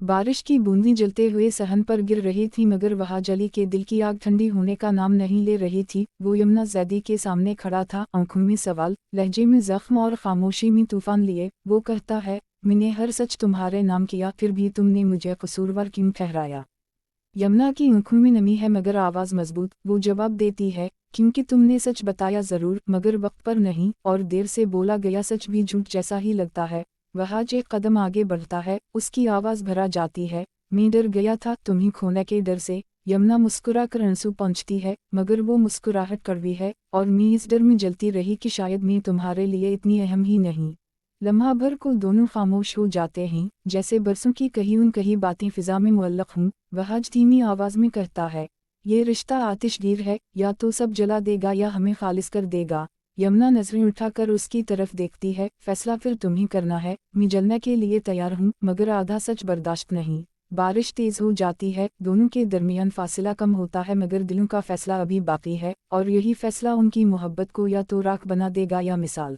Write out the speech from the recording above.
बारिश की बूंदें जलते हुए सहन पर गिर रही थी, मगर वहाँ जली के दिल की आग ठंडी होने का नाम नहीं ले रही थी। वो यमुना जैदी के सामने खड़ा था, आंखों में सवाल, लहजे में जख्म और खामोशी में तूफान लिए। वो कहता है, मैंने हर सच तुम्हारे नाम किया, फिर भी तुमने मुझे कसूरवार क्यों ठहराया। यमुना की आंखों में नमी है मगर आवाज़ मजबूत। वो जवाब देती है, क्योंकि तुमने सच बताया ज़रूर, मगर वक्त पर नहीं, और देर से बोला गया सच भी झूठ जैसा ही लगता है। वह आज एक कदम आगे बढ़ता है, उसकी आवाज़ भरा जाती है, मैं डर गया था तुम्हें खोने के डर से। यमुना मुस्कुरा कर आंसू पोंछती है, मगर वो मुस्कुराहट कड़वी है, और मैं इस डर में जलती रही कि शायद मैं तुम्हारे लिए इतनी अहम ही नहीं। लम्हा भर को दोनों खामोश हो जाते हैं, जैसे बरसों की कही उन कही बातें फिजा में मुअल्लक हों। वह आज धीमी आवाज़ में कहता है, ये रिश्ता आतिशगीर है, या तो सब जला देगा या हमें खालिस कर देगा। यमुना नजरें उठाकर उसकी तरफ देखती है, फैसला फिर तुम्हें करना है। मैं जलने के लिए तैयार हूँ, मगर आधा सच बर्दाश्त नहीं। बारिश तेज हो जाती है, दोनों के दरमियान फासला कम होता है, मगर दिलों का फैसला अभी बाकी है, और यही फैसला उनकी मोहब्बत को या तो राख बना देगा या मिसाल।